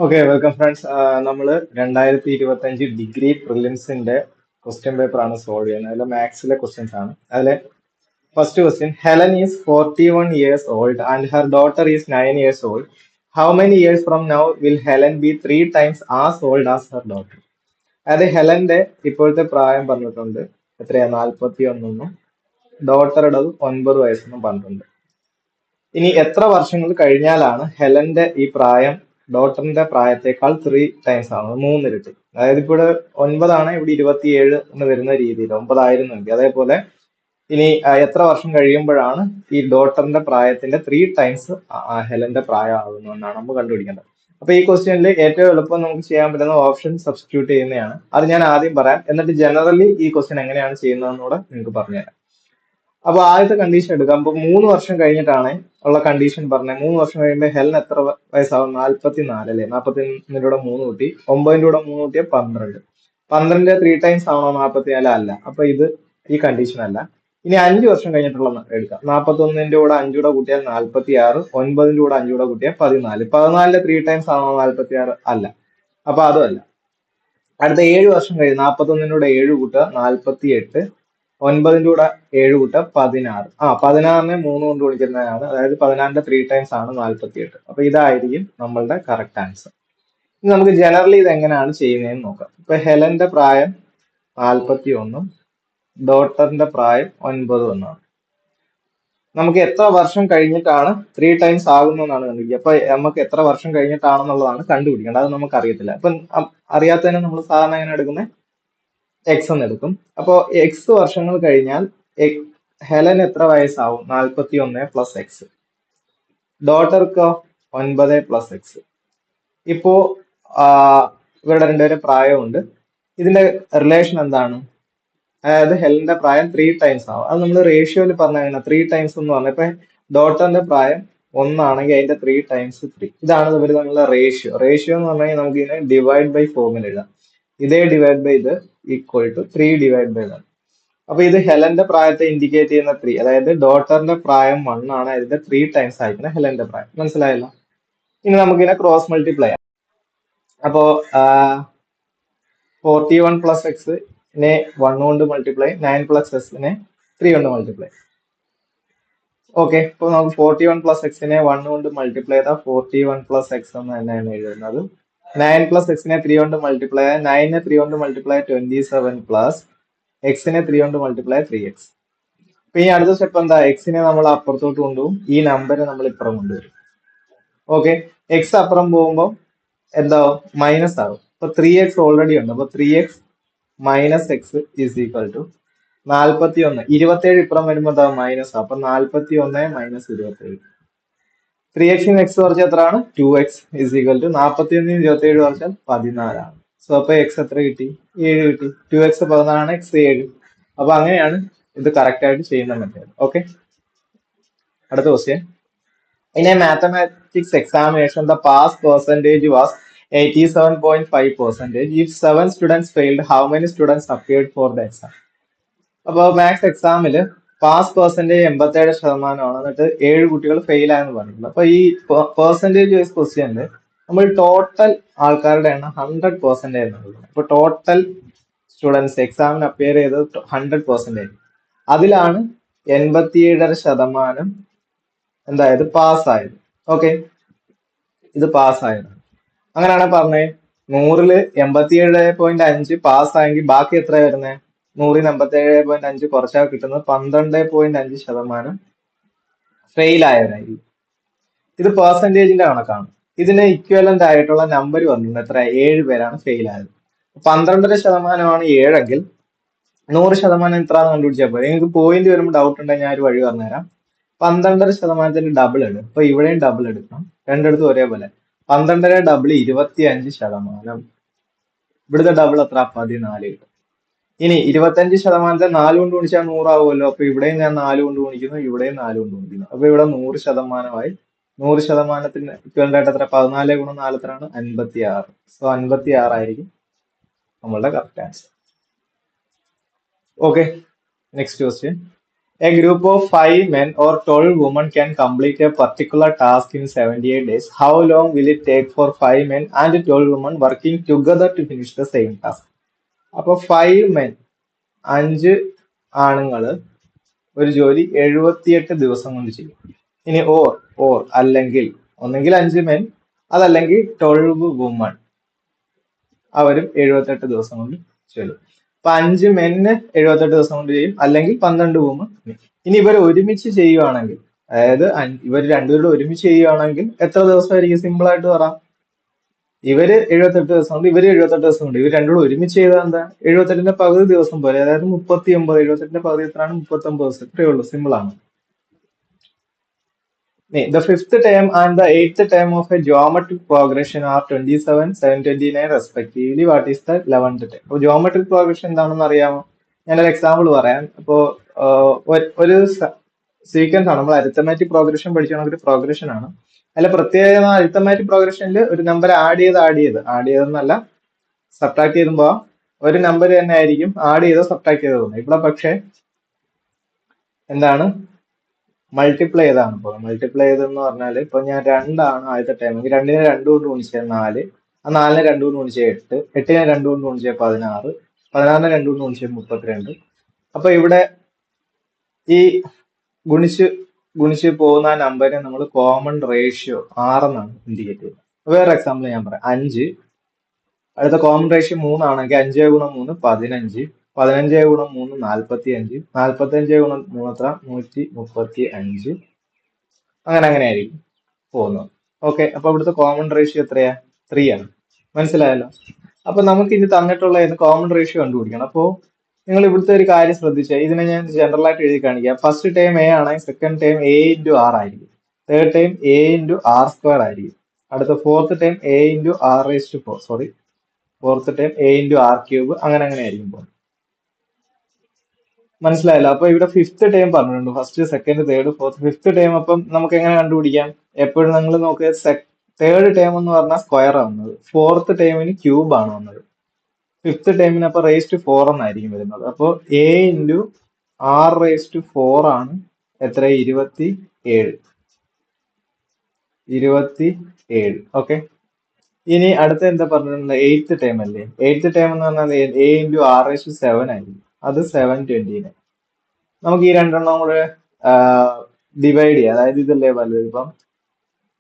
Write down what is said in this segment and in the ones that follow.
Okay welcome friends. നമ്മൾ 2025 degree പ്രിലിംസിന്റെ question paper ആണ് solve ചെയ്യുന്നത്. അതിൽ മാത്സിലെ ക്വസ്റ്റ്യൻസ് ആണ്. അതിലെ first question, Helen is 41 years old and her daughter is 9 years old. How many years from now will Helen B 3 times as old as her daughter? അതായത് ഹെലന്റെ ഇപ്പോഴത്തെ പ്രായം പറഞ്ഞിട്ടുണ്ട്. എത്രയാ? 41 ഡോട്ടറുടെ 9 വയസ്സെന്നും പറഞ്ഞിട്ടുണ്ട്. ഇനി എത്ര വർഷങ്ങൾ കഴിഞ്ഞാലാണ് ഹെലന്റെ ഈ പ്രായം ഡോട്ടറിന്റെ പ്രായത്തേക്കാൾ 3 times ആവുന്നത്? 3 ഇരട്ടി. അതായത് ഇപ്പോൾ ഇവിടെ 9 ഇവിടെ 27 എന്ന് വരുന്ന രീതിയിൽ 9 ആയിരുന്നെങ്കിൽ, അതേപോലെ ഇനി എത്ര വർഷം കഴിയുമ്പോഴാണ് ഈ ഡോട്ടറിന്റെ പ്രായത്തിന്റെ 3 times ഹെലന്റെ പ്രായം ആകുന്നതെന്നാണ് നമ്മൾ കണ്ടുപിടിക്കേണ്ടത്. അപ്പൊ ഈ ക്വസ്റ്റ്യനിൽ ഏറ്റവും എളുപ്പം നമുക്ക് ചെയ്യാൻ പറ്റുന്ന ഓപ്ഷൻ സബ്സ്റ്റിറ്റ്യൂട്ട് ചെയ്യുന്നതാണ്. അത് ഞാൻ ആദ്യം പറയാം, എന്നിട്ട് ജനറലി ഈ ക്വസ്റ്റ്യൻ എങ്ങനെയാണ് ചെയ്യുന്നതെന്നൂടെ നിങ്ങൾക്ക് പറഞ്ഞുതരാം. അപ്പൊ ആദ്യത്തെ കണ്ടീഷൻ എടുക്കാം. അപ്പൊ 3 വർഷം കഴിഞ്ഞിട്ടാണ് ഉള്ള കണ്ടീഷൻ പറഞ്ഞത്. 3 വർഷം കഴിയുമ്പോൾ ഹെലൻ എത്ര വയസ്സാവും? 44 അല്ലെ? 41 3 കൂട്ടി 9 3 കൂട്ടിയ 12. 12 3 times ആണോ 44? അല്ല. അപ്പൊ ഇത് ഈ കണ്ടീഷൻ അല്ല. ഇനി 5 വർഷം കഴിഞ്ഞിട്ടുള്ള എടുക്കാം. 41 5 കൂട്ടിയാൽ 46, 9 5 കൂട്ടിയാൽ 14. 14 3 times ആണോ 46? അല്ല. അപ്പൊ അതും അല്ല. അടുത്ത 7 വർഷം കഴിഞ്ഞ് 41 കൂട്ടുക 48, 9 കൂട്ടുക 16. 16നെ 3 കൊണ്ട് ഗുണിക്കുന്നതാണ്. അതായത് 16ന്റെ 3 times ആണ് 48. അപ്പൊ ഇതായിരിക്കും നമ്മളുടെ കറക്റ്റ് ആൻസർ. ഇനി നമുക്ക് ജനറലി ഇത് എങ്ങനെയാണ് ചെയ്യുന്നതെന്ന് നോക്കാം. ഇപ്പൊ ഹെലന്റെ പ്രായം 41, ഡോട്ടറിന്റെ പ്രായം 9 എന്നാണ്. നമുക്ക് എത്ര വർഷം കഴിഞ്ഞിട്ടാണ് 3 times ആകുന്നതെന്നാണ് കണ്ടുപിടിക്കുക. അപ്പൊ നമുക്ക് എത്ര വർഷം കഴിഞ്ഞിട്ടാണെന്നുള്ളതാണ് കണ്ടുപിടിക്കേണ്ടത്. അത് നമുക്ക് അറിയത്തില്ല. അപ്പൊ അറിയാത്തതിനെ നമ്മൾ സാധാരണ എങ്ങനെ എടുക്കുന്നത്? എക്സ് എന്ന് എടുക്കും. അപ്പോ എക്സ് വർഷങ്ങൾ കഴിഞ്ഞാൽ ഹെലൻ എത്ര വയസ്സാവും? 41 പ്ലസ് എക്സ്. ഡോട്ടർക്കോ 9 plus X. ഇപ്പോ ഇവരുടെ രണ്ടുപേരെ പ്രായമുണ്ട്. ഇതിന്റെ റിലേഷൻ എന്താണ്? അതായത് ഹെലന്റെ പ്രായം 3 times ആവും. അത് നമ്മൾ റേഷ്യോയിൽ പറഞ്ഞ 3 times എന്ന് പറഞ്ഞ ഇപ്പൊ ഡോട്ടറിന്റെ പ്രായം 1 അതിന്റെ 3 times 3. ഇതാണ് ഇവർ തമ്മിലുള്ള റേഷ്യോ. റേഷ്യോ എന്ന് പറഞ്ഞു കഴിഞ്ഞാൽ നമുക്ക് ഇതിനെ ഡിവൈഡ് ബൈ ഫോമിൽ എഴുതാം. ഇതേ ഡിവൈഡ് ബൈ ഇത് ഈക്വൽ ടു 3 ഡിവൈഡ് ബൈ 1. അപ്പൊ ഇത് ഹെലന്റെ പ്രായത്തെ ഇൻഡിക്കേറ്റ് ചെയ്യുന്ന 3. അതായത് ഡോട്ടറിന്റെ പ്രായം 1 ആണ്, അതിന്റെ 3 times ആയിരിക്കുന്ന ഹെലന്റെ പ്രായം. മനസ്സിലായല്ലോ? ഇനി നമുക്കിതിനെ ക്രോസ് മൾട്ടിപ്ലൈ ചെയ്യാം. അപ്പോ 41 പ്ലസ് എക്സിനെ 1 കൊണ്ട് മൾട്ടിപ്ലൈ, 9 പ്ലസ് എക്സിനെ 3 കൊണ്ട് മൾട്ടിപ്ലൈ. ഓക്കെ, ഇപ്പൊ നമുക്ക് 41 പ്ലസ് എക്സിനെ 1 കൊണ്ട് മൾട്ടിപ്ലൈ ചെയ്താൽ 41 പ്ലസ് എക്സ് എന്ന് തന്നെയാണ് എഴുതുന്നത്. 9 പ്ലസ് എക്സിനെ 3 കൊണ്ട് മൾട്ടിപ്ലൈ ചെയ്യാൻ 9നെ 3 കൊണ്ട് മൾട്ടിപ്ലൈ 27 പ്ലസ് എക്സിനെ 3 കൊണ്ട് മൾട്ടിപ്ലൈ 3x. അപ്പൊ ഈ അടുത്ത സ്റ്റെപ്പ് എന്താ? എക്സിനെ നമ്മൾ അപ്പുറത്തോട്ട് കൊണ്ടുപോകും, ഈ നമ്പറെ നമ്മൾ ഇപ്പുറം കൊണ്ടുവരും. ഓക്കെ, എക്സ് അപ്പുറം പോകുമ്പോൾ എന്താവും? മൈനസ് ആവും. അപ്പൊ 3x ഓൾറെഡി ഉണ്ട്. അപ്പൊ 3x minus x is equal to 41. 27 ഇപ്പുറം വരുമ്പോൾ എന്താവും? മൈനസ്. അപ്പൊ 41 മൈനസ് 27. 3x എക്സ് കുറച്ച് എത്രയാണ്? 2x ഈസ് ഈക്വൽ ടു 41 27 കുറച്ചാൽ 14 ആണ്. സോ അപ്പൊ എക്സ് എത്ര കിട്ടി? 7 കിട്ടി. 2x 14, X 7. അപ്പൊ അങ്ങനെയാണ് ഇത് കറക്റ്റ് ആയിട്ട് ചെയ്യുന്ന മെത്തേഡ്. ഓക്കെ, അടുത്ത question. In a mathematics examination, the pass percentage was 87.5%. If 7 students failed, how many students appeared for the exam? അപ്പോൾ മാത്സ് എക്സാമില് പാസ് പെർസെന്റേജ് 87%, എന്നിട്ട് 7 കുട്ടികൾ ഫെയിൽ ആയെന്ന് പറഞ്ഞിട്ടുണ്ട്. അപ്പൊ ഈ പെർസെന്റേജ് വൈസ് ക്വസ്റ്റ്യനിൽ നമ്മൾ ടോട്ടൽ ആൾക്കാരുടെ എണ്ണം 100% എന്നുള്ളത്. അപ്പൊ ടോട്ടൽ സ്റ്റുഡൻസ് എക്സാമിന് അപ്പിയർ ചെയ്തത് 100%. അതിലാണ് 87.5% എന്തായത്? പാസ്സായത്. ഓക്കെ, ഇത് പാസ്സായത്. അങ്ങനെയാണ് പറഞ്ഞത്. 100ല് 87.5 പാസ്സായെങ്കിൽ ബാക്കി എത്ര വരുന്നത്? 100ന് 87.5 കുറച്ചാൽ കിട്ടുന്നത് 12.5% ഫെയിൽ ആയവരായിരിക്കും. ഇത് പെർസെന്റേജിന്റെ കണക്കാണ്. ഇതിന് ഇക്വലന്റ് ആയിട്ടുള്ള നമ്പർ വന്നിട്ടുണ്ട്. എത്ര? 7 പേരാണ് ഫെയിൽ ആയത്. 12.5% 7എങ്കിൽ 100% എത്രയാണെന്ന് കണ്ടുപിടിച്ചാൽ പോലെ. നിങ്ങൾക്ക് പോയിന്റ് വരുമ്പോൾ ഡൗട്ട് ഉണ്ടെങ്കിൽ ഞാൻ ഒരു വഴി പറഞ്ഞുതരാം. 12.5% ഡബിൾ എടുക്കും. അപ്പൊ ഇവിടെയും ഡബിൾ എടുക്കണം, രണ്ടിടത്തും ഒരേപോലെ. 12 ഡബിൾ 25%. ഇവിടുത്തെ ഡബിൾ എത്ര? 14 കിട്ടും. ഇനി 25% 4 കൊണ്ട് ഗുണിച്ചാൽ 100 ആവുമല്ലോ. അപ്പൊ ഇവിടെയും ഞാൻ 4 കൊണ്ട് ഗുണിക്കുന്നു, ഇവിടെയും 4 കൊണ്ട് ഗുണിക്കുന്നു. അപ്പൊ ഇവിടെ 100%. 100%ത്തിന് ഇക്വലന്റ് ആയിട്ട് എത്ര? 14 ഗുണം 4 എത്രയാണ്? 56. സോ 56 ആയിരിക്കും നമ്മളുടെ correct answer. Okay, next question. A group of 5 men or 12 women can complete a particular task in 78 days. How long will it take for 5 men and 12 women working together to finish the same task? അപ്പൊ 5 men, 5 ആണുങ്ങള് ഒരു ജോലി 78 ദിവസം കൊണ്ട് ചെയ്യും. ഇനി or അല്ലെങ്കിൽ ഒന്നെങ്കിൽ 5 men, അതല്ലെങ്കിൽ 12 women, അവരും 78 ദിവസം കൊണ്ട് ചെയ്യും. അപ്പൊ 5 men 78 ദിവസം കൊണ്ട് ചെയ്യും, അല്ലെങ്കിൽ 12 women. ഇനി ഇവർ ഒരുമിച്ച് ചെയ്യുവാണെങ്കിൽ, അതായത് ഇവർ രണ്ടുപേരും ഒരുമിച്ച് ചെയ്യുവാണെങ്കിൽ എത്ര ദിവസമായിരിക്കും? സിമ്പിൾ ആയിട്ട് പറ. ഇവര് 78 ദിവസം കൊണ്ട്, ഇവര് 78 ദിവസം കൊണ്ട്, ഇവർ രണ്ടുകൂടെ ഒരുമിച്ച് ചെയ്താൽ എന്താ? 78ന്റെ പകുതി ദിവസം പോലെ, അതായത് 39. 78ന്റെ പകുതി എത്രയാണ്? 39 ദിവസം. ഇത്രയേ ഉള്ളൂ, സിമ്പിൾ ആണ്. The fifth term and the eighth term of a geometric progression are 27, 729 respectively. What is the 11th term? അപ്പോൾ geometric progression എന്താണെന്ന് അറിയാമോ? ഞാനൊരു എക്സാമ്പിൾ പറയാം. ഇപ്പോ ഒരു സീക്വൻസ് ആണ്. നമ്മൾ അരിത്തമാറ്റിക് പ്രോഗ്രഷൻ പഠിച്ചാണെങ്കിൽ ഒരു പ്രോഗ്രഷൻ ആണ്. അതിൽ പ്രത്യേകത അരിത്തമാറ്റിക് പ്രോഗ്രഷനിൽ ഒരു നമ്പർ ആഡ് ചെയ്തെന്നല്ല, സബ്ട്രാക്ട് ചെയ്യുമ്പോൾ ഒരു നമ്പർ തന്നെ ആയിരിക്കും ആഡ് ചെയ്തോ സബ്ട്രാക്ട് ചെയ്തോ തോന്നുന്നത്. ഇവിടെ പക്ഷെ എന്താണ്? മൾട്ടിപ്ലൈ ചെയ്താണ്. ഇപ്പോൾ മൾട്ടിപ്ലൈ ചെയ്തെന്ന് പറഞ്ഞാൽ ഇപ്പൊ ഞാൻ 2 ആണ് ആദ്യത്തെ ടൈം, 2നെ 2 കൊണ്ട് ഗുണിച്ചാൽ 4, ആ 4നെ 2 കൊണ്ട് ഗുണിച്ചാൽ 8, 8നെ 2 കൊണ്ട് ഗുണിച്ചാൽ 16, 16നെ 2 കൊണ്ട് ഗുണിച്ചാൽ 32. അപ്പൊ ഇവിടെ ഈ ഗുണിച്ച് പോകുന്ന ആ നമ്പറിനെ നമ്മൾ കോമൺ റേഷ്യോ 6 എന്നാണ് ഇൻഡിക്കേറ്റ് ചെയ്യുന്നത്. വേറെ എക്സാമ്പിൾ ഞാൻ പറയാം. 5, അടുത്ത കോമൺ റേഷ്യോ 3 ആണെങ്കിൽ 5 ഗുണം 3 15, 15 ഗുണം 3 45, 45 ഗുണം 3 എത്ര? 135. അങ്ങനെ ആയിരിക്കും പോകുന്നത്. ഓക്കെ, അപ്പൊ ഇവിടുത്തെ കോമൺ റേഷ്യോ എത്രയാ? 3 ആണ്. മനസ്സിലായല്ലോ? അപ്പൊ നമുക്ക് ഇനി തന്നിട്ടുള്ള കോമൺ റേഷ്യോ കണ്ടുപിടിക്കണം. അപ്പോ നിങ്ങൾ ഇവിടുത്തെ ഒരു കാര്യം ശ്രദ്ധിച്ചാൽ, ഇതിനെ ഞാൻ ജനറൽ ആയിട്ട് എഴുതി കാണിക്കാം. ഫസ്റ്റ് ടൈം എ ആണെങ്കിൽ second time A into R ആയിരിക്കും, third time A into R square ആയിരിക്കും, അടുത്ത fourth time A into R raise to 4, fourth time A into R cube, അങ്ങനെ ആയിരിക്കും പോകുന്നത്. മനസ്സിലായല്ലോ? അപ്പൊ ഇവിടെ ഫിഫ്ത്ത് ടൈം പറഞ്ഞിട്ടുണ്ട്. First, second, third, fourth, fifth time. അപ്പം നമുക്ക് എങ്ങനെ കണ്ടുപിടിക്കാം? എപ്പോഴും നിങ്ങൾ നോക്കുക, തേർഡ് ടൈം എന്ന് പറഞ്ഞാൽ സ്ക്വയർ ആവുന്നത്, ഫോർത്ത് ടൈമിന് ക്യൂബ് ആണ് വന്നത്, ഫിഫ്ത്ത് ടൈമിന് അപ്പൊ റേസ് ടു 4 എന്നായിരിക്കും വരുന്നത്. അപ്പൊ a into R raise to 4 ആണ് എത്ര? 27. ഓക്കെ. ഇനി അടുത്ത എന്താ പറഞ്ഞിട്ടുണ്ട്? എയ്ത്ത് ടൈം അല്ലേ? എയ്ത്ത് ടൈം എന്ന് പറഞ്ഞാൽ a into R raise to 7 ആയിരിക്കും, അത് 720. നമുക്ക് ഈ രണ്ടെണ്ണം കൂടെ ഡിവൈഡ് ചെയ്യാം. അതായത് ഇതല്ലേ വലുത്. ഇപ്പം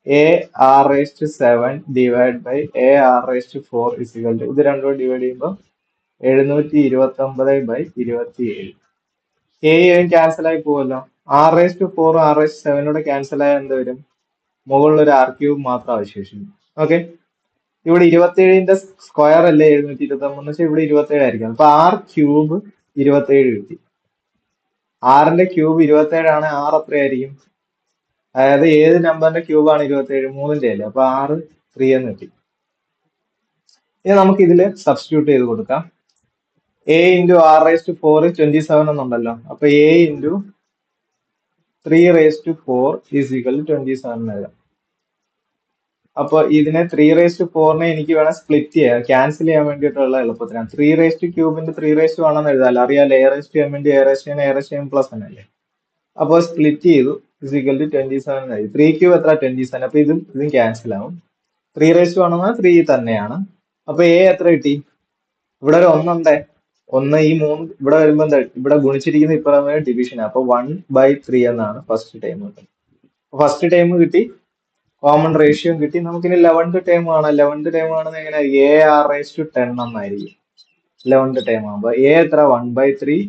a r raise to 7 divide by a r raise to 4 is equal to, ഇത് രണ്ടും ഡിവൈഡ് ചെയ്യുമ്പോൾ 729/27. എയും ക്യാൻസൽ ആയി പോവല്ലോ. R raise to 4 r raise to 7 cancel ആയാൽ എന്ത് വരും? മുകളിൽ ഒരു ആർ ക്യൂബ് മാത്രം അവശേഷിക്കും. ഓക്കെ, ഇവിടെ 27ന്റെ സ്ക്വയർ അല്ലേ 729, വെച്ചാൽ ഇവിടെ 27 ആയിരിക്കും. അപ്പൊ ആർ ക്യൂബ് 27 കിട്ടി. ആറിന്റെ ക്യൂബ് 27 ആണ്. ആർ എത്രയായിരിക്കും? അതായത് ഏത് നമ്പറിന്റെ ക്യൂബാണ് 27? 3ന്റെ അല്ലേ? അപ്പൊ 6 3 എന്ന് കിട്ടി. ഇനി നമുക്ക് ഇതിൽ സബ്സ്റ്റിറ്റ്യൂട്ട് ചെയ്ത് കൊടുക്കാം. A into R raise to 4 27 എന്നുണ്ടല്ലോ. അപ്പൊ a into 3 raise to 4 is equal to 27 എന്ന് എഴുതാം. അപ്പൊ ഇതിനെ 3 റേസ് ടു 4നെ എനിക്ക് വേണം സ്പ്ലിറ്റ് ചെയ്യാം, ക്യാൻസൽ ചെയ്യാൻ വേണ്ടിയിട്ടുള്ള എളുപ്പത്തിനാണ്. 3 റേസ് ടു ക്യൂബിന്റെ 3 റേസ് ടു 1 എന്ന് എഴുതാമല്ലോ, അറിയാലോ. A raise to m into a raise to n, a raise to m plus n അല്ലേ? അപ്പൊ സ്പ്ലിറ്റ് ചെയ്തു, ഇസ് ഈക്വൽ ടു 27 എന്ന് എഴുതി. 3 ക്യൂബ് എത്ര? 27. അപ്പൊ ഇതും ക്യാൻസൽ ആവും. 3 റേസ് ടു 1 എന്നാൽ 3 തന്നെയാണ്. അപ്പൊ എ എത്ര കിട്ടി? ഇവിടെ ഒരു 1 ഉണ്ടേ. 1 ഈ 3 ഇവിടെ വരുമ്പോ എന്താ? ഇവിടെ ഗുണിച്ചിരിക്കുന്ന ഇപ്പുറമേ ഡിവിഷൻ. അപ്പൊ 1/3 എന്നാണ് ഫസ്റ്റ് ടൈം കിട്ടുന്നത്. ഫസ്റ്റ് ടൈം കിട്ടി, കോമൺ റേഷ്യോ കിട്ടി. നമുക്കിനി 11th ടൈം കാണാം. 11th ടൈം കാണുന്നത് എങ്ങനെ? എ ആർ റേസ് ടു 10 എന്നായിരിക്കും 11th ടൈം ആകുമ്പോ. എ എത്ര? 1/3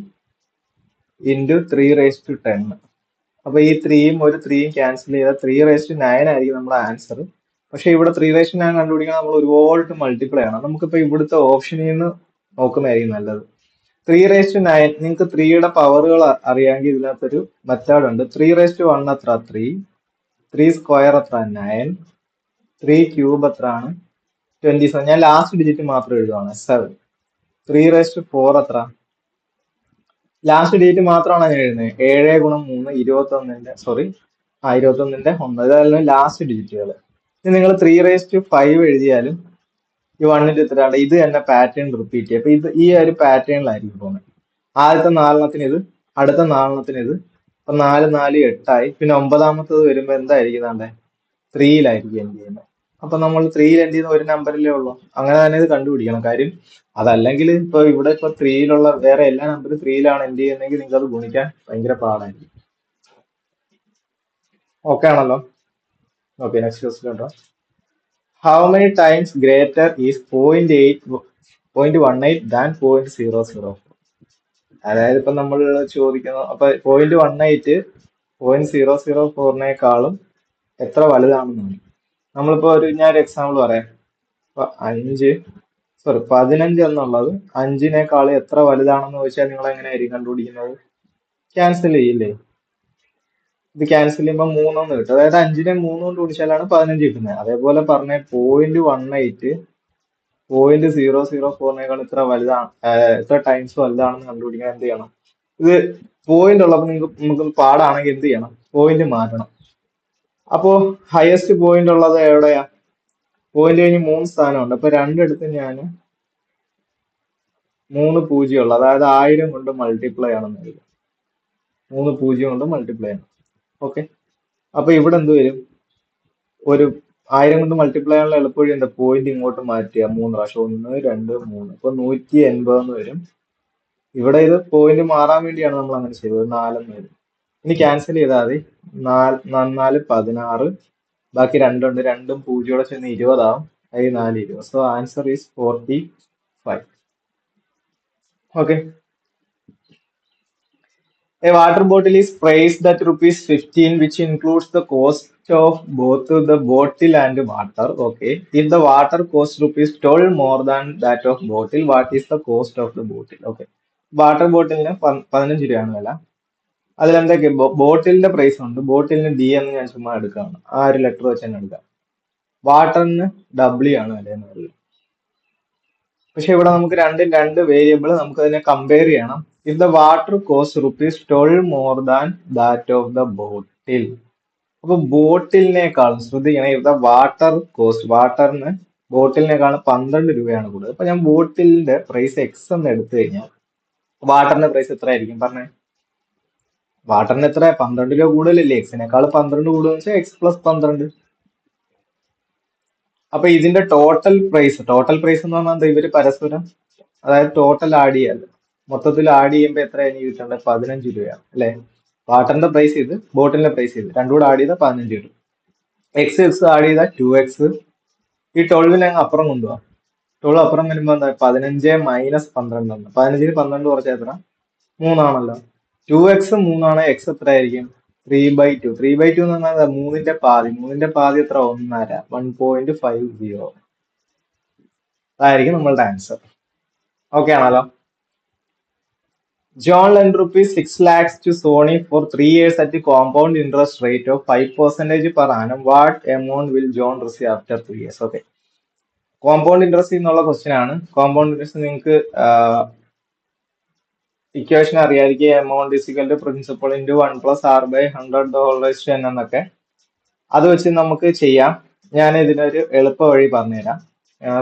ഇൻറ്റു 3 റേസ് ടു 10. അപ്പൊ ഈ 3യും ഒരു 3യും ക്യാൻസൽ ചെയ്താൽ 3 റേസ് ടു 9 ആയിരിക്കും നമ്മുടെ ആൻസർ. പക്ഷെ ഇവിടെ 3 റേസ് ടു 9 കണ്ടുപിടിക്കാൻ നമ്മൾ ഒരുപാട് മൾട്ടിപ്ലൈ ആണ്. നമുക്കിപ്പോ ഇവിടുത്തെ ഓപ്ഷനിൽ നിന്ന് നോക്കുന്നതായിരിക്കും നല്ലത്. 3 റേസ് ടു 9, നിങ്ങൾക്ക് 3യുടെ പവറുകൾ അറിയാമെങ്കിൽ ഇതിനകത്തൊരു മെത്തേഡ് ഉണ്ട്. 3 റേസ് ടു 1 എത്ര? 3. 3 സ്ക്വയർ എത്ര? 9. 3 ക്യൂബ് എത്ര ആണ്? 27. ഞാൻ ലാസ്റ്റ് ഡിജിറ്റ് മാത്രം എഴുതുവാണ്, 7. 3 റേസ് ടു 4 എത്ര? ലാസ്റ്റ് ഡിജിറ്റ് മാത്രമാണ് ഞാൻ എഴുതുന്നത്. 7 ഗുണം 3 21ന്റെ 1. ഇതായിരുന്നു ലാസ്റ്റ് ഡിജിറ്റുകൾ. ഇനി നിങ്ങൾ 3 റേസ് ടു 5 എഴുതിയാലും ഈ 1ന്റെ എത്രയാണ്? ഇത് തന്നെ പാറ്റേൺ റിപ്പീറ്റ് ചെയ്യും. അപ്പൊ ഇത് ഈ ഒരു പാറ്റേണിലായിരിക്കും പോകുന്നത്. ആദ്യത്തെ 4 ഇത്, അടുത്ത 4 ഇത്, അപ്പൊ 4 4 8 ആയി. പിന്നെ 9ാമത്തത് വരുമ്പോ എന്തായിരിക്കും താണ്ടെ 3-യിലായിരിക്കും എൻഡ് ചെയ്യുന്നത്. അപ്പൊ നമ്മൾ 3-യിൽ എൻഡ് ചെയ്യുന്ന ഒരു നമ്പറിലേ ഉള്ളൂ. അങ്ങനെ തന്നെ ഇത് കണ്ടുപിടിക്കണം. കാര്യം അതല്ലെങ്കിൽ ഇപ്പൊ ഇവിടെ ഇപ്പൊ 3-യിലുള്ള വേറെ എല്ലാ നമ്പറും 3-യിലാണ് എൻഡ് ചെയ്യുന്നതെങ്കിൽ നിങ്ങൾക്ക് അത് ഗുണിക്കാൻ ഭയങ്കര പാടായിരിക്കും. ഓക്കെ ആണല്ലോ? ഓക്കെ, നെക്സ്റ്റ് ക്വസ്റ്റ്യൻ ഉണ്ടോ? How many times greater is 0.18 than 0.00? അതായത് ഇപ്പൊ നമ്മൾ ചോദിക്കുന്നു, അപ്പൊ 0.18 0.004-നേക്കാളും എത്ര വലുതാണെന്നാണ്. നമ്മളിപ്പോ ഞാൻ ഒരു എക്സാമ്പിൾ പറയാം. ഇപ്പൊ 15 എന്നുള്ളത് 5-നേക്കാളും എത്ര വലുതാണെന്ന് ചോദിച്ചാൽ നിങ്ങൾ എങ്ങനെയായിരിക്കും കണ്ടുപിടിക്കുന്നത്? ക്യാൻസൽ ചെയ്യില്ലേ? ഇത് ക്യാൻസൽ ചെയ്യുമ്പോൾ 3 കിട്ടും. അതായത് 5-നെ 3 കൊണ്ട് ഗുണിച്ചാലാണ് 15 കിട്ടുന്നത്. അതേപോലെ പറഞ്ഞ 0.18 0.004-നേക്കാൾ എത്ര ടൈംസ് വലുതാണെന്ന് കണ്ടുപിടിക്കാൻ എന്ത് ചെയ്യണം? ഇത് പോയിന്റ് ഉള്ളപ്പോൾ നമുക്ക് പാടാണെങ്കിൽ എന്ത് ചെയ്യണം? പോയിന്റ് മാറ്റണം. അപ്പോ ഹയസ്റ്റ് പോയിന്റ് ഉള്ളത് എവിടെയാ? പോയിന്റ് കഴിഞ്ഞ് 3 സ്ഥാനമുണ്ട്. അപ്പൊ രണ്ടിടത്ത് ഞാൻ 3 0 ഉള്ളു. അതായത് 1000 കൊണ്ട് മൾട്ടിപ്ലൈ ആണെന്ന് എഴുതും. 3 0 കൊണ്ട് മൾട്ടിപ്ലൈ ആണ്. ഓക്കെ, അപ്പൊ ഇവിടെ എന്ത് വരും? ഒരു 1000 കൊണ്ട് മൾട്ടിപ്ലൈ ആണുള്ള എളുപ്പവഴി എന്താ? പോയിന്റ് ഇങ്ങോട്ട് മാറ്റുക 3 പ്രാവശ്യം. 1 2 3. അപ്പൊ 180 എന്ന് വരും. ഇവിടെ ഇത് പോയിന്റ് മാറാൻ വേണ്ടിയാണ് നമ്മൾ അങ്ങനെ ചെയ്തത്. 4 എന്ന് വരും. ഇനി ക്യാൻസൽ ചെയ്താൽ മതി. 4 16. ബാക്കി 2 ഉണ്ട്. 2ഉം 0 ചേർന്ന് 20 ആവും. 4 20. So answer is 45. Okay. A water bottle is priced at ₹15, which includes the cost of both the bottle and water. Okay. If the water costs ₹12 more than that of bottle, what is the cost of the bottle? Okay. Water ബോട്ടിലിന് 15 രൂപയാണ് വില. അതിലെന്തൊക്കെ ബോട്ടിലിന്റെ price ഉണ്ട്. ബോട്ടിലിന് D എന്ന് ഞാൻ ചുമ്മാ എടുക്കുകയാണ്. ആ ഒരു ലെറ്റർ വെച്ച് തന്നെ എടുക്കാം. വാട്ടറിന് W ആണ് വില എന്ന് പറയുന്നത്. പക്ഷെ ഇവിടെ നമുക്ക് രണ്ട് വേരിയബിൾ നമുക്ക് അതിനെ കമ്പയർ ചെയ്യണം. If the water cost ₹12 more than that of the ബോട്ടിൽ. അപ്പൊ ബോട്ടിലിനേക്കാളും ശ്രദ്ധിക്കണം. ഇഫ് ദ വാട്ടർ കോസ്റ്റ്, വാട്ടറിന് ബോട്ടിലിനേക്കാളും 12 രൂപയാണ് കൂടുതൽ. അപ്പൊ ഞാൻ ബോട്ടിലിന്റെ പ്രൈസ് എക്സ് എന്ന് എടുത്തു കഴിഞ്ഞാൽ വാട്ടറിന്റെ പ്രൈസ് എത്ര ആയിരിക്കും? പറഞ്ഞേ. വാട്ടറിന് എത്ര? 12 രൂപ കൂടുതലല്ലേ? എക്സിനേക്കാൾ 12 കൂടുതൽ വെച്ചാൽ എക്സ് പ്ലസ് 12. അപ്പൊ ഇതിന്റെ ടോട്ടൽ പ്രൈസ് എന്ന് പറഞ്ഞാൽ ഇവര് പരസ്പരം, അതായത് ടോട്ടൽ ആഡ് ചെയ്യാല്ലോ. മൊത്തത്തിൽ ആഡ് ചെയ്യുമ്പോൾ എത്ര എനിക്ക് കിട്ടേണ്ടത്? 15 രൂപയാണ് അല്ലെ? വാട്ടറിന്റെ പ്രൈസ് ഇത്, ബോട്ടിലിന്റെ പ്രൈസ് ഇത്, രണ്ടും കൂടെ ആഡ് ചെയ്താൽ 15 കിട്ടും. എക്സ് ആഡ് ചെയ്താൽ 2x. ഈ 12 അങ്ങ് അപ്പുറം കൊണ്ടുപോകാം. 12 അപ്പുറം വരുമ്പോ എന്താ? 15 മൈനസ് 12 ആണ്. 15-ന് 12 കുറച്ചാൽ എത്ര? 3 ആണല്ലോ. 2x 3 ആണ്. എക്സ് എത്ര ആയിരിക്കും? 3/2. 3/2 എന്ന് പറഞ്ഞാൽ 3-ന്റെ പാതി. 3-ന്റെ പാതി എത്ര? 1.5. 1.50. അതായിരിക്കും നമ്മളുടെ ആൻസർ. ഓക്കെ ആണല്ലോ? John lent ₹6 lakhs to Sony for 3 years at the compound interest rate of 5% per annum. What amount will John receive after 3 years? Okay. Compound interest എന്നുള്ള ക്വസ്റ്റ്യൻ ആണ്. കോമ്പൗണ്ട് ഇൻട്രസ്റ്റ് നിങ്ങൾക്ക് ഇക്വേഷൻ അറിയാതിരിക്കുക. Amount is equal to principal into 1 + r/100 എന്നൊക്കെ. അത് വെച്ച് നമുക്ക് ചെയ്യാം. ഞാൻ ഇതിനൊരു എളുപ്പ വഴി പറഞ്ഞുതരാം.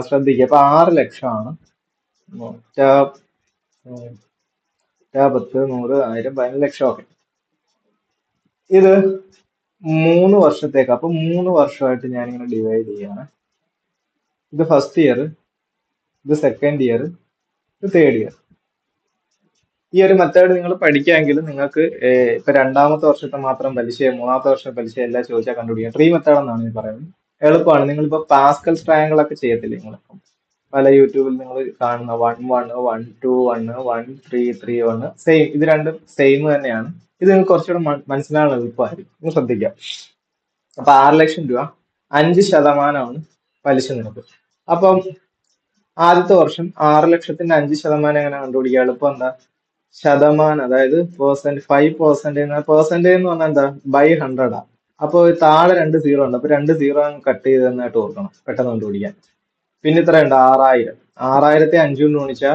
ശ്രദ്ധിക്കുക. അപ്പൊ 6 ലക്ഷമാണ്. 10, 100, 1000, 15 ലക്ഷം. ഒക്കെ ഇത് 3 വർഷത്തേക്ക്. അപ്പൊ 3 വർഷമായിട്ട് ഞാനിങ്ങനെ ഡിവൈഡ് ചെയ്യാണ്. ഇത് ഫസ്റ്റ് ഇയർ, ഇത് സെക്കൻഡ് ഇയർ, ഇത് തേർഡ് ഇയർ. ഈ ഒരു മെത്തേഡ് നിങ്ങൾ പഠിക്കാമെങ്കിൽ നിങ്ങൾക്ക് ഇപ്പൊ 2ാമത്തെ വർഷത്തെ മാത്രം പലിശ, 3ാമത്തെ വർഷം പലിശ എല്ലാം ചോദിച്ചാൽ കണ്ടുപിടിക്കാം. ട്രീ മെത്തേഡ് എന്നാണ് ഞാൻ പറയുന്നത്. എളുപ്പമാണ്. നിങ്ങളിപ്പോ പാസ്കൽസ് ട്രയാങ്കിൾ ഒക്കെ ചെയ്യത്തില്ലേ നിങ്ങളിപ്പം? പല യൂട്യൂബിൽ നിങ്ങൾ കാണുന്ന 1 1 1 2 1 1 3 3 1 സെയിം. ഇത് രണ്ടും സെയിം തന്നെയാണ്. ഇത് നിങ്ങൾക്ക് കുറച്ചുകൂടെ മനസ്സിലാകാൻ എളുപ്പമായിരിക്കും. നിങ്ങൾ ശ്രദ്ധിക്കാം. അപ്പൊ 6 ലക്ഷം രൂപ 5% പലിശ നിരക്ക്. അപ്പം ആദ്യത്തെ വർഷം 6 ലക്ഷത്തിന്റെ 5% എങ്ങനെ കണ്ടുപിടിക്കുക? എളുപ്പം എന്താ? ശതമാനം, അതായത് 5%. പെർസെന്റേജ് എന്ന് പറഞ്ഞാൽ എന്താ? ബൈ 100 അപ്പൊ താഴെ 2 0 ഉണ്ട്. അപ്പൊ 2 0 കട്ട് ചെയ്ത് തന്നായിട്ട് ഓർക്കണം, പെട്ടെന്ന് കണ്ടുപിടിക്കാൻ. പിന്നെ ഇത്ര ഉണ്ട്? 6000. 6000-ത്തെ 5 കൊണ്ട് ഗുണിച്ചാ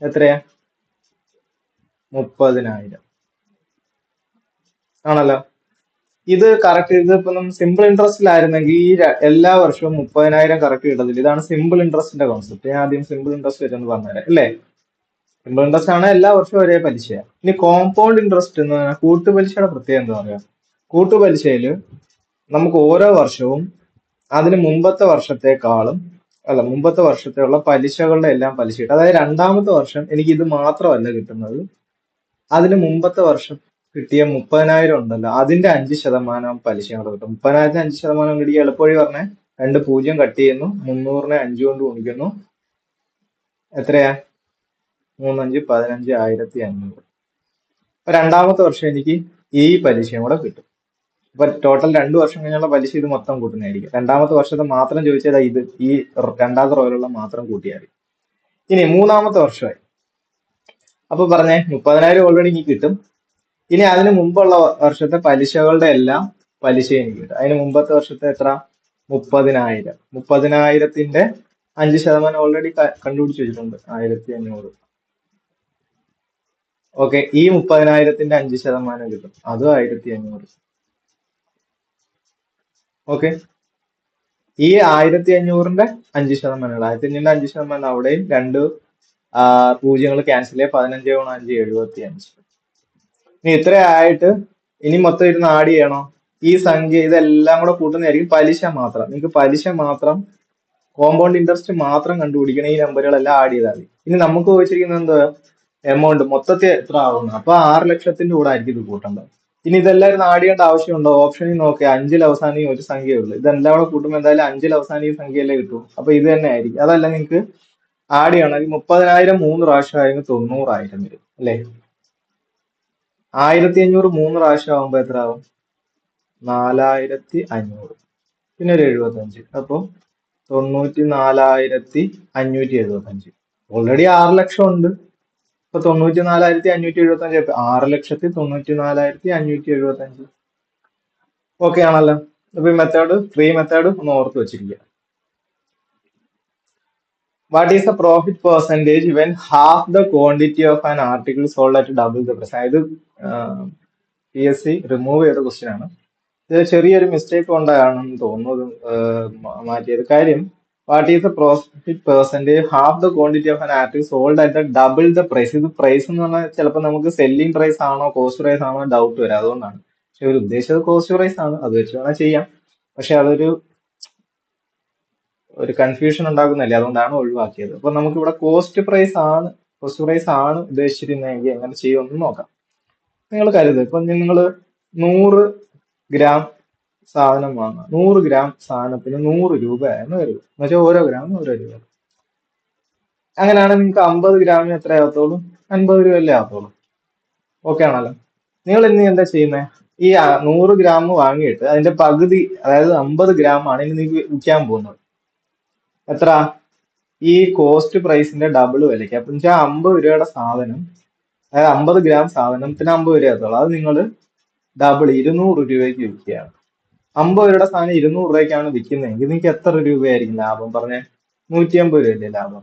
എത്രയാ? 30,000 ആണല്ലോ. ഇത് കറക്റ്റ്. ഇതിപ്പോ സിമ്പിൾ ഇൻട്രസ്റ്റിലായിരുന്നെങ്കിൽ ഈ എല്ലാ വർഷവും 30,000 കറക്റ്റ് കിട്ടത്തില്ല. ഇതാണ് സിമ്പിൾ ഇൻട്രസ്റ്റിന്റെ കോൺസെപ്റ്റ്. ഞാൻ ആദ്യം സിമ്പിൾ ഇൻട്രസ്റ്റ് വെച്ചൊന്ന് പറഞ്ഞുതരാം അല്ലേ? സിമ്പിൾ ഇൻട്രസ്റ്റ് ആണ് എല്ലാ വർഷവും ഒരേ പലിശയാണ്. ഇനി കോമ്പൗണ്ട് ഇൻട്രസ്റ്റ് എന്ന് പറഞ്ഞാൽ കൂട്ടുപലിശയുടെ പ്രത്യേകത എന്താ പറയാ? കൂട്ടുപലിശയിൽ നമുക്ക് ഓരോ വർഷവും അതിന് മുമ്പത്തെ വർഷത്തെക്കാളും മുമ്പത്തെ വർഷത്തെയുള്ള പലിശകളുടെ എല്ലാം പലിശ കിട്ടും. അതായത് രണ്ടാമത്തെ വർഷം എനിക്ക് ഇത് മാത്രമല്ല കിട്ടുന്നത്, അതിന് മുമ്പത്തെ വർഷം കിട്ടിയ 30,000 ഉണ്ടല്ലോ, അതിന്റെ 5% പലിശ കൂടെ കിട്ടും. 30,000 5% കിട്ടിയ എളുപ്പവഴി പറഞ്ഞേ, 2 0 കട്ട് ചെയ്യുന്നു, 300നെ 5 കൊണ്ട് ഗുണിക്കുന്നു, എത്രയാ? 3 5 15 1500. അപ്പൊ രണ്ടാമത്തെ വർഷം എനിക്ക് ഈ പലിശയും കൂടെ കിട്ടും. അപ്പൊ ടോട്ടൽ 2 വർഷം കഴിഞ്ഞുള്ള പലിശ ഇത് മൊത്തം കൂട്ടുന്നതായിരിക്കും. രണ്ടാമത്തെ വർഷത്തെ മാത്രം ചോദിച്ചാൽ ഇത് ഈ രണ്ടാമത്തെ റോയിലുള്ള മാത്രം കൂട്ടിയാൽ മതി. ഇനി മൂന്നാമത്തെ വർഷമായി. അപ്പൊ പറഞ്ഞേ 30,000 ഓൾറെഡി എനിക്ക് കിട്ടും. ഇനി അതിന് മുമ്പുള്ള വർഷത്തെ പലിശകളുടെ എല്ലാം പലിശ എനിക്ക് കിട്ടും. അതിന് മുമ്പത്തെ വർഷത്തെ എത്ര? 30,000. 30,000ത്തിന്റെ 5% ഓൾറെഡി കണ്ടുപിടിച്ച് വെച്ചിട്ടുണ്ട്, 1500. ഓക്കെ, ഈ 30,000ത്തിന്റെ 5% കിട്ടും, അതും 1500. ഓക്കെ, ഈ 1500ന്റെ 5%, 1500ന്റെ 5% അവിടെയും 2 പൂജ്യങ്ങൾ ക്യാൻസൽ ചെയ്യുക, 15 ഗുണം 5 75. ഇനി ഇത്രയായിട്ട് ഇനി മൊത്തം ഇരുന്ന് ആഡ് ചെയ്യണോ? ഈ സംഖ്യ ഇതെല്ലാം കൂടെ കൂട്ടുന്നതായിരിക്കും പലിശ മാത്രം. നിങ്ങൾക്ക് പലിശ മാത്രം, കോമ്പൗണ്ട് ഇൻട്രസ്റ്റ് മാത്രം കണ്ടുപിടിക്കണം. ഈ നമ്പറുകളെല്ലാം ആഡ് ചെയ്താൽ മതി. ഇനി നമുക്ക് ചോദിച്ചിരിക്കുന്നത് എന്ത്? എമൗണ്ട് മൊത്തത്തിൽ എത്ര ആവുന്നു. അപ്പൊ 6 ലക്ഷത്തിന്റെ കൂടെ ആയിരിക്കും ഇത് കൂട്ടേണ്ടത്. ഇനി ഇതെല്ലാം ഇരുന്ന് ആഡ് ചെയ്യേണ്ട ആവശ്യമുണ്ടോ? ഓപ്ഷനിൽ നോക്കിയ 5ൽ അവസാനം ഒരു സംഖ്യയേ ഉള്ളൂ. ഇതെല്ലാം കൂടെ കൂട്ടുമ്പോൾ എന്തായാലും 5ൽ അവസാനം ഈ സംഖ്യയല്ലേ കിട്ടും. അപ്പൊ ഇത് തന്നെ ആയിരിക്കും. അതല്ല നിങ്ങൾക്ക് ആഡ് ചെയ്യണമെങ്കിൽ 30,000 3 പ്രാവശ്യം ആയെങ്കിൽ 90,000 വരും അല്ലേ? 1500 3 പ്രാവശ്യം ആകുമ്പോ എത്ര ആവും? 4,500. പിന്നെ ഒരു 75. അപ്പൊ 94,575. ഓൾറെഡി 6 ലക്ഷം ഉണ്ട്. ഇപ്പൊ 94,575. 6,94,575. ഓക്കെ ആണല്ലോ. അപ്പൊ ഈ മെത്തേഡ്, ഫ്രീ മെത്തേഡ് ഒന്ന് ഓർത്ത് വെച്ചിരിക്കുക. What is the profit percentage when half the quantity of an article sold at double the price? അതായത് PSC റിമൂവ് ചെയ്ത ക്വസ്റ്റ്യൻ ആണ്. ഇത് ചെറിയൊരു മിസ്റ്റേക്ക് കൊണ്ടാണെന്ന് തോന്നുന്നു മാറ്റിയത്. കാര്യം, what is the profit percentage half the quantity of an article sold at double the price? ഇത് പ്രൈസ് എന്ന് പറഞ്ഞാൽ ചിലപ്പോൾ നമുക്ക് സെല്ലിംഗ് പ്രൈസ് ആണോ കോസ്റ്റ് പ്രൈസ് ആണോ ഡൗട്ട് വരാം, അതുകൊണ്ടാണ്. പക്ഷെ ഒരു ഉദ്ദേശിച്ചത് കോസ്റ്റ് പ്രൈസ് ആണ്, അത് വെച്ച് വേണം ചെയ്യാം. പക്ഷെ അതൊരു കൺഫ്യൂഷൻ ഉണ്ടാകുന്നല്ലേ, അതുകൊണ്ടാണ് ഒഴിവാക്കിയത്. അപ്പൊ നമുക്ക് ഇവിടെ കോസ്റ്റ് പ്രൈസ് ആണ് ഉദ്ദേശിച്ചിരുന്നെങ്കിൽ എങ്ങനെ ചെയ്യുമെന്ന് നോക്കാം. നിങ്ങൾ കരുത്, ഇപ്പൊ നിങ്ങൾ 100 ഗ്രാം സാധനം വാങ്ങാം. 100 ഗ്രാം സാധനത്തിന് 100 രൂപയാണെന്ന് കരുതും. എന്നുവെച്ചാൽ ഓരോ ഗ്രാമിന് ഓരോ രൂപ. അങ്ങനെയാണെങ്കിൽ നിങ്ങൾക്ക് 50 ഗ്രാമിന് എത്ര ആകത്തുള്ളൂ? 50 രൂപയല്ലേ ആകത്തുള്ളൂ. ഓക്കെ ആണല്ലോ. നിങ്ങൾ ഇനി എന്താ ചെയ്യുന്നത്? ഈ 100 ഗ്രാം വാങ്ങിയിട്ട് അതിന്റെ പകുതി, അതായത് 50 ഗ്രാം ആണ് ഇനി നിങ്ങൾക്ക് വിൽക്കാൻ പോകുന്നത്. എത്ര? ഈ കോസ്റ്റ് പ്രൈസിന്റെ ഡബിൾ വിലയ്ക്ക്. അപ്പൊ വെച്ചാൽ 50 രൂപയുടെ സാധനം, അതായത് 50 ഗ്രാം സാധനത്തിന് 50 രൂപ ആകത്തുള്ളൂ. അത് നിങ്ങൾ ഡബിൾ 200 രൂപയ്ക്ക് വിൽക്കുകയാണ്. 50 രൂപയുടെ സാധനം 200 രൂപയ്ക്കാണ് വിൽക്കുന്നതെങ്കിൽ നിങ്ങൾക്ക് എത്ര രൂപയായിരിക്കും ലാഭം? പറഞ്ഞേ, 150 രൂപയല്ലേ ലാഭം.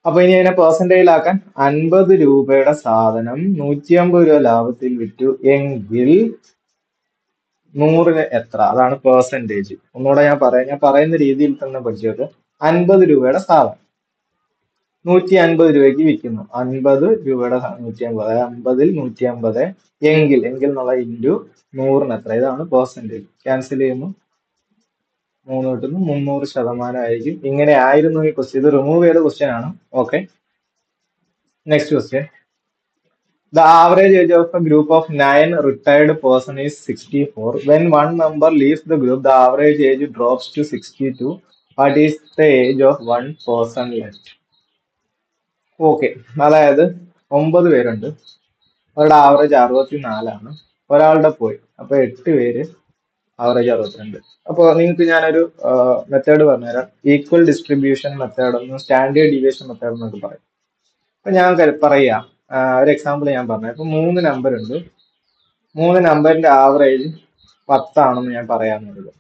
അപ്പൊ ഇനി അതിനെ പെർസെന്റേജിലാക്കാൻ, 50 രൂപയുടെ സാധനം 150 രൂപ ലാഭത്തിൽ വിറ്റു എങ്കിൽ 100ന് എത്ര? അതാണ് പെർസെന്റേജ്. ഒന്നുകൂടെ ഞാൻ പറയുന്ന രീതിയിൽ തന്നെ പഠിച്ചത്. 50 രൂപയുടെ സാധനം 150 രൂപയ്ക്ക് വിൽക്കുന്നു. 50 രൂപയുടെ 150, അതായത് 50ൽ 150 എങ്കിൽ എന്നുള്ള ഇൻറ്റു 100ന് എത്ര? ഇതാണ് പെർസെന്റേജ്. ക്യാൻസൽ ചെയ്യുന്നു, 3 കിട്ടുന്നു, 300% ആയിരിക്കും. ഇങ്ങനെ ആയിരുന്നു ഈ ക്വസ്റ്റ്യൻ. ഇത് റിമൂവ് ചെയ്ത ക്വസ്റ്റ്യൻ ആണ്. Okay, next question. The average age of a group of 9 retired person is 64. When one member leaves the group, the average age drops to 62. What is the age of one person left? Okay, അതായത് 9 പേരുണ്ട്. അവരുടെ average 64ആണ്. ഒരാളുടെ പോയി, അപ്പൊ 8 പേര്, average 62. അപ്പോൾ നിങ്ങൾക്ക് ഞാനൊരു മെത്തേഡ് പറഞ്ഞുതരാം. ഈക്വൽ ഡിസ്ട്രിബ്യൂഷൻ മെത്തേഡ് എന്നും സ്റ്റാൻഡേർഡ് ഡീവിയേഷൻ മെത്തേഡ് എന്നൊക്കെ പറയും. അപ്പൊ ഞാൻ പറയാ, ഒരു എക്സാമ്പിൾ ഞാൻ പറഞ്ഞു. ഇപ്പൊ 3 നമ്പർ ഉണ്ട്. 3 നമ്പറിന്റെ ആവറേജ് 10 ആണെന്ന് ഞാൻ പറയാമെന്നുള്ളത്.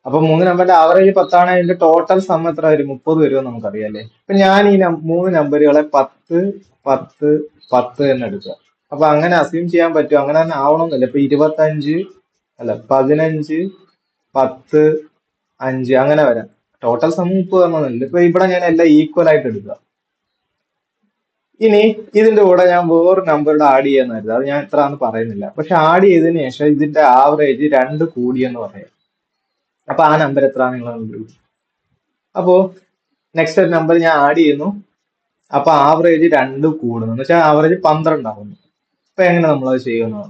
അപ്പൊ 3 നമ്പറിന്റെ ആവറേജ് 10 ആണ്. അതിന്റെ ടോട്ടൽ സം എത്ര വരും? 30 വരുമോ നമുക്കറിയാല്ലേ. ഇപ്പൊ ഞാൻ ഈ 3 നമ്പറുകളെ 10 10 10 എന്ന് എടുക്കുക. അപ്പൊ അങ്ങനെ അസ്യൂം ചെയ്യാൻ പറ്റും, അങ്ങനെ തന്നെ ആവണമെന്നില്ല. ഇപ്പൊ 15 15 10 5 അങ്ങനെ വരാം. ടോട്ടൽ സം 30 വരണമെന്നില്ല. ഇപ്പൊ ഇവിടെ ഞാൻ എല്ലാം ഈക്വൽ ആയിട്ട് എടുക്കുക. ഇനി ഇതിന്റെ കൂടെ ഞാൻ വേറൊരു നമ്പറുടെ ആഡ് ചെയ്യാന്നായിരുന്നു, അത് ഞാൻ എത്ര പറയുന്നില്ല. പക്ഷെ ആഡ് ചെയ്തതിന് ശേഷം ഇതിന്റെ ആവറേജ് 2 കൂടിയെന്ന് പറയാം. അപ്പൊ ആ നമ്പർ എത്ര നിങ്ങൾ കണ്ടുപിടിക്കും. അപ്പോ നെക്സ്റ്റ് ഒരു നമ്പർ ഞാൻ ആഡ് ചെയ്യുന്നു. അപ്പൊ ആവറേജ് 2 കൂടുന്നു എന്ന് വെച്ചാൽ ആവറേജ് 12 ആവുന്നു. അപ്പൊ എങ്ങനെ നമ്മളത് ചെയ്യുന്നു?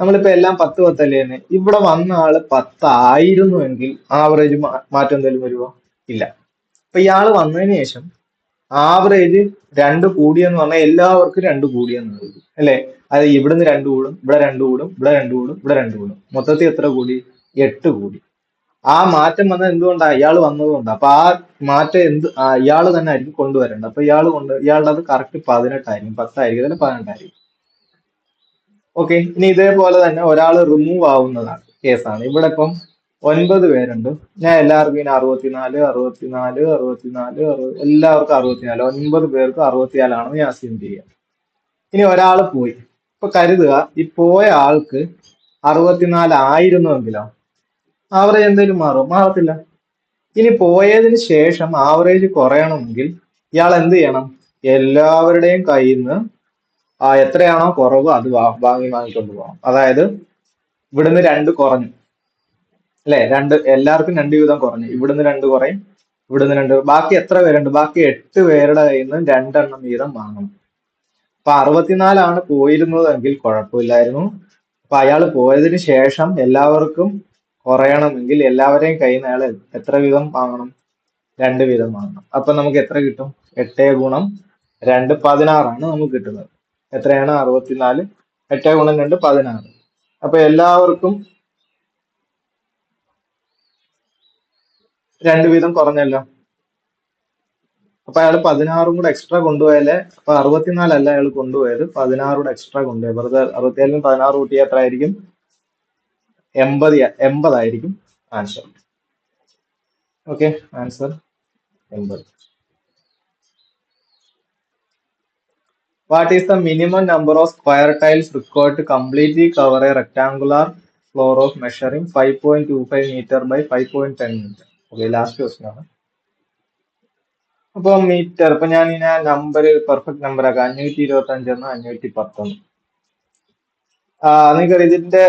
നമ്മളിപ്പോ എല്ലാം 10 10 തന്നെ. ഇവിടെ വന്ന ആള് 10 ആയിരുന്നുവെങ്കിൽ ആവറേജ് മാറ്റം എന്തെങ്കിലും വരുമോ? ഇല്ല. അപ്പൊ ഇയാള് വന്നതിന് ശേഷം ആവറേജ് 2 കൂടിയെന്ന് പറഞ്ഞാൽ എല്ലാവർക്കും 2 കൂടിയെന്ന് വരും അല്ലെ? അത് ഇവിടുന്ന് 2 കൂടും, ഇവിടെ 2 കൂടും, ഇവിടെ 2 കൂടും, ഇവിടെ 2 കൂടും. മൊത്തത്തിൽ എത്ര കൂടി? 8 കൂടി. ആ മാറ്റം വന്നത് എന്തുകൊണ്ടാ? ഇയാൾ വന്നതുകൊണ്ടാണ്. അപ്പൊ ആ മാറ്റം ഇയാള് തന്നെ ആയിരിക്കും കൊണ്ടുവരേണ്ടത്. അപ്പൊ ഇയാളുടെ അത് കറക്റ്റ് 18 ആയിരിക്കും, 10 ആയിരിക്കും, അതിൽ 18 ആയിരിക്കും. ഓക്കെ. ഇനി ഇതേപോലെ തന്നെ ഒരാൾ റിമൂവ് ആവുന്നതാണ് കേസാണ്. ഇവിടെ ഇപ്പം 9 പേരുണ്ട്. ഞാൻ എല്ലാവർക്കും ഇങ്ങനെ 64 64 64 എല്ലാവർക്കും 64, 9 പേർക്ക് 64 ഞാൻ അസ്യൂം ചെയ്യാം. ഇനി ഒരാൾ പോയി. ഇപ്പൊ കരുതുക ഈ പോയ ആൾക്ക് 64 ആയിരുന്നുവെങ്കിലോ ആവറേജ് എന്തെങ്കിലും മാറത്തില്ല. ഇനി പോയതിന് ശേഷം ആവറേജ് കുറയണമെങ്കിൽ ഇയാൾ എന്ത് ചെയ്യണം? എല്ലാവരുടെയും കയ്യിൽ നിന്ന് എത്രയാണോ കുറവ് അത് വാങ്ങിക്കൊണ്ട് പോകണം. അതായത് ഇവിടുന്ന് 2 കുറഞ്ഞു അല്ലെ, എല്ലാവർക്കും 2 വീതം കുറഞ്ഞു. ഇവിടുന്ന് 2 കുറയും, ഇവിടുന്ന് 2. ബാക്കി എത്ര പേരുണ്ട്? ബാക്കി 8 പേരുടെ കയ്യിൽ നിന്ന് 2 എണ്ണം വീതം വാങ്ങണം. അപ്പൊ 64 പോയിരുന്നതെങ്കിൽ കുഴപ്പമില്ലായിരുന്നു. അപ്പൊ അയാൾ പോയതിന് ശേഷം എല്ലാവർക്കും കുറയണമെങ്കിൽ എല്ലാവരെയും കയ്യിൽ നിന്ന് അയാൾ എത്ര വീതം വാങ്ങണം? 2 വീതം വാങ്ങണം. അപ്പൊ നമുക്ക് എത്ര കിട്ടും? 8 ഗുണം 2 16 നമുക്ക് കിട്ടുന്നത്. എത്രയാണ്? 64. 8 ഗുണം 2 16. അപ്പൊ എല്ലാവർക്കും 2 വീതം കുറഞ്ഞല്ലോ. അപ്പൊ അയാൾ 16 കൂടെ എക്സ്ട്രാ കൊണ്ടുപോയാലേ, അപ്പൊ 64 അയാൾ കൊണ്ടുപോയത്, 16 കൂടെ എക്സ്ട്രാ കൊണ്ടുപോയി. വെറുതെ 67 16 കൂട്ടിയ എത്ര ആയിരിക്കും? 80 ആയിരിക്കും answer. Okay, answer 80. What is the minimum number of square tiles required to completely cover a rectangular floor of measuring 5.25 meter by 5.10 meter? Okay, last question ആണ്. അപ്പൊ മീറ്റർ, ഇപ്പൊ ഞാൻ ഇങ്ങനെ നമ്പർ പെർഫെക്റ്റ് നമ്പർ ആക്കാം. 525 510. നിങ്ങൾക്ക് ഇതിന്റെ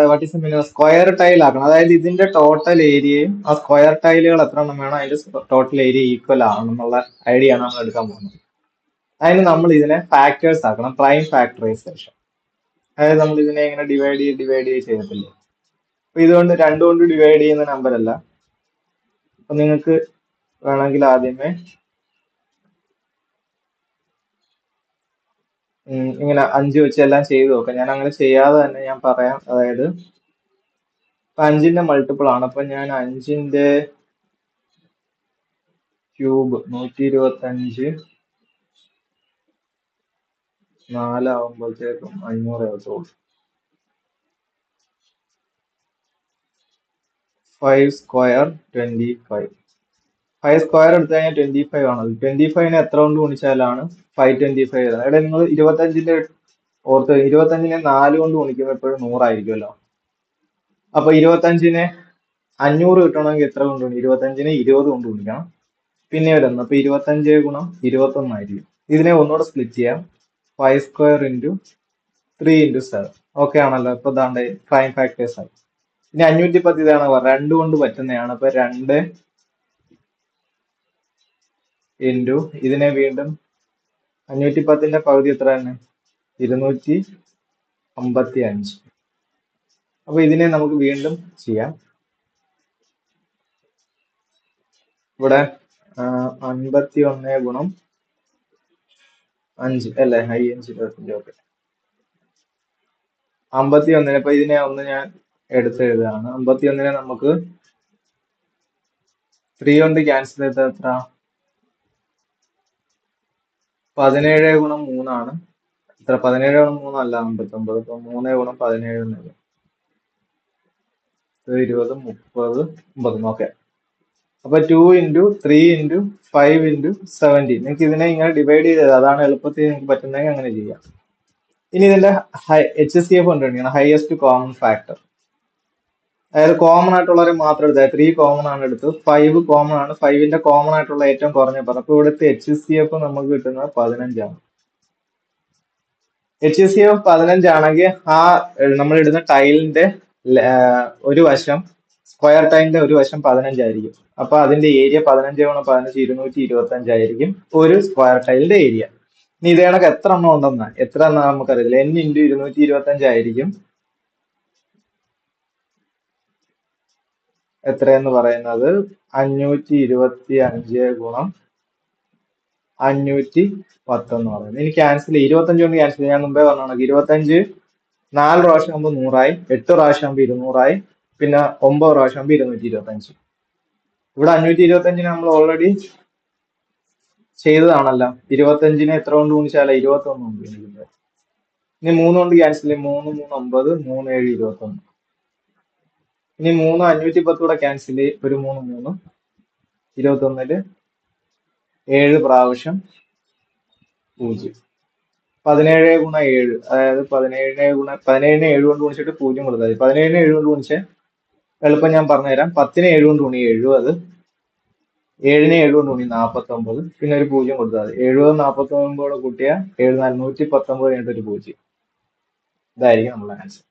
what is minimum square tile ആക്കണം. അതായത് ഇതിന്റെ ടോട്ടൽ ഏരിയയും ആ സ്ക്വയർ ടൈലുകൾ എത്ര എണ്ണം വേണം അതിന്റെ ടോട്ടൽ ഏരിയ ഈക്വൽ ആണെന്നുള്ള ഐഡിയ ആണ് നമ്മൾ എടുക്കാൻ പോകുന്നത്. അതിന് നമ്മൾ ഇതിനെ ഫാക്ടേഴ്സ് ആക്കണം, പ്രൈം ഫാക്ടറൈസേഷൻ. അതായത് നമ്മൾ ഇതിനെ ഇങ്ങനെ ഡിവൈഡ് ചെയ്യത്തില്ലേ. അപ്പൊ ഇതുകൊണ്ട് 2 കൊണ്ട് ഡിവൈഡ് ചെയ്യുന്ന നമ്പർ അല്ല. അപ്പൊ നിങ്ങൾക്ക് വേണമെങ്കിൽ ആദ്യമേ ഇങ്ങനെ 5 വെച്ച് എല്ലാം ചെയ്ത് നോക്കാം. ഞാൻ അങ്ങനെ ചെയ്യാതെ തന്നെ ഞാൻ പറയാം. അതായത് 5ന്റെ മൾട്ടിപ്പിൾ ആണ്. അപ്പൊ ഞാൻ 5ന്റെ ക്യൂബ് 125 4 ആവുമ്പോഴത്തേക്കും 500 ആവത്തുള്ളൂ. 5 സ്ക്വയർ 25. 5 സ്ക്വയർ എടുത്തു കഴിഞ്ഞാൽ 25 ആണത്. 25നെ എത്ര കൊണ്ട് ഗുണിച്ചാലാണ് 525 വരുന്നത്? ഇവിടെ നിങ്ങൾ 25ന്റെ ഓർത്ത് 25നെ 4 കൊണ്ട് ഗുണിക്കുമ്പോൾ എപ്പോഴും 100 ആയിരിക്കുമല്ലോ. അപ്പൊ 25നെ 500 കിട്ടണമെങ്കിൽ എത്ര കൊണ്ട് ഗുണിക്കും? 25നെ 20 കൊണ്ട് ഗുണിക്കണം. പിന്നെ വരുന്നത് അപ്പൊ 25 ഗുണം 21 ആയിരിക്കും. ഇതിനെ ഒന്നുകൂടെ സ്പ്ലിറ്റ് ചെയ്യാം. 5 സ്ക്വയർ ഇൻറ്റു 3 ഇൻറ്റു 7. ഓക്കെ ആണല്ലോ. ഇപ്പൊ ദാണ്ട് പ്രൈം ഫാക്ടേഴ്സ് ആയി. ഇനി 510 ഇതാണ് 2 കൊണ്ട് പറ്റുന്നതാണ്. അപ്പൊ 2 ഇൻറ്റു ഇതിനെ വീണ്ടും 510ന്റെ പകുതി എത്ര തന്നെ? 255. അപ്പൊ ഇതിനെ നമുക്ക് വീണ്ടും ചെയ്യാം. ഇവിടെ 51 ഗുണം 5 അല്ലേ? 5 ഓക്കെ. 51. അപ്പൊ ഇതിനെ ഒന്ന് ഞാൻ എടുത്തെഴുതാണ്. 51നെ നമുക്ക് 3 കൊണ്ട് ക്യാൻസൽ ചെയ്താൽ എത്ര? 17 ഗുണം 3 ആണ്. എത്ര? 17 ഗുണം 3 അല്ല 59. അപ്പൊ 3 ഗുണം 17 20 30 50. ഓക്കെ. അപ്പൊ 2 ഇൻറ്റു 3 ഇൻറ്റു 5 ഇൻറ്റു 17. നിങ്ങൾക്ക് ഇതിനെ ഇങ്ങനെ ഡിവൈഡ് ചെയ്തത് അതാണ് എളുപ്പത്തിൽ നിങ്ങൾക്ക് പറ്റുന്നതെങ്കിൽ അങ്ങനെ ചെയ്യാം. ഇനി ഇതിന്റെ HCF കണ്ടുപിടിക്കണം, ഹയസ്റ്റ് കോമൺ ഫാക്ടർ. അതായത് കോമൺ ആയിട്ടുള്ളവരെ മാത്രം എടുത്താൽ 3 കോമൺ ആണ് എടുത്തത്, 5 കോമൺ ആണ്. 5ന്റെ കോമൺ ആയിട്ടുള്ള ഏറ്റവും കുറഞ്ഞ പറഞ്ഞു. അപ്പൊ ഇവിടുത്തെ HCF നമുക്ക് കിട്ടുന്നത് 15 ആണ്. HCF 15 ആണെങ്കിൽ ആ നമ്മൾ ഇടുന്ന ടൈലിന്റെ ഒരു വശം സ്ക്വയർ ടൈലിന്റെ ഒരു വശം 15 ആയിരിക്കും. അപ്പൊ അതിന്റെ ഏരിയ 15 ഗുണം 15 225 ആയിരിക്കും ഒരു സ്ക്വയർ ടൈലിന്റെ ഏരിയ. ഇനി ഇതേ കണക്ക് എത്ര എണ്ണം ഉണ്ടെന്നാ എത്ര എണ്ണം നമുക്കറിയില്ല. n × 225 ആയിരിക്കും എത്രയെന്ന് പറയുന്നത് 525 ഗുണം 510 എന്ന് പറയുന്നത്. ഇനി ക്യാൻസൽ 25 കൊണ്ട് ക്യാൻസൽ ഞാൻ മുമ്പേ പറഞ്ഞാണ് 25 4 പ്രാവശ്യം ആകുമ്പോൾ 100ആയി, 8 പ്രാവശ്യം ആകുമ്പോൾ 200ആയി, പിന്നെ 9 പ്രാവശ്യം ആകുമ്പോൾ 225. ഇവിടെ 525 നമ്മൾ ഓൾറെഡി ചെയ്തതാണല്ലോ. 25 എത്ര കൊണ്ട് ഗുണിച്ചാലോ 21 കൊണ്ട് ഗുണിക്കുന്നത്. ഇനി 3 കൊണ്ട് ക്യാൻസൽ ചെയ്യും. 3 3 9 3 7 21. ഇനി 3 510 കൂടെ ക്യാൻസൽ ചെയ്യും. ഒരു 3 3 21 7 പ്രാവശ്യം 0. 17 ഗുണം 7 അതായത് 17 7 കൊണ്ട് ഗുണിച്ചിട്ട് 0 കൊടുത്താൽ മതി. 17 7 കൊണ്ട് ഗുണിച്ച് എളുപ്പം ഞാൻ പറഞ്ഞുതരാം. 10 7 കൊണ്ട് ഗുണി 70, 7 7 കൊണ്ട് ഗുണി 49, പിന്നെ ഒരു 0 കൊടുത്താൽ മതി. 70 49 കൂടെ കൂട്ടിയാൽ 7 119 കഴിഞ്ഞിട്ട് ഒരു 0. ഇതായിരിക്കും നമ്മുടെ ആൻസർ.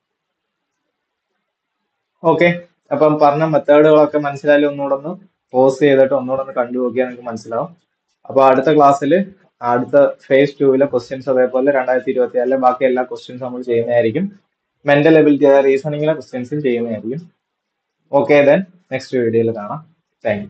ഓക്കെ, അപ്പം പറഞ്ഞ മെത്തേഡുകളൊക്കെ മനസ്സിലായാലും ഒന്നുകൂടെ ഒന്ന് പോസ് ചെയ്തിട്ട് ഒന്നുകൂടെ ഒന്ന് കണ്ടു നോക്കിയാൽ നിങ്ങൾക്ക് മനസ്സിലാവും. അപ്പൊ അടുത്ത ക്ലാസ്സിൽ അടുത്ത phase 2 ക്വസ്റ്റ്യൻസ് അതേപോലെ 2024 ബാക്കി എല്ലാ ക്വസ്റ്റ്യൻസും നമ്മൾ ചെയ്യുന്നതായിരിക്കും. മെന്റൽ എബിലിറ്റി അതായത് റീസണിങ്ങിലെ ക്വസ്റ്റ്യൻസും ചെയ്യുന്നതായിരിക്കും. ഓക്കെ, ദെൻ നെക്സ്റ്റ് വീഡിയോയിൽ കാണാം. Thank you.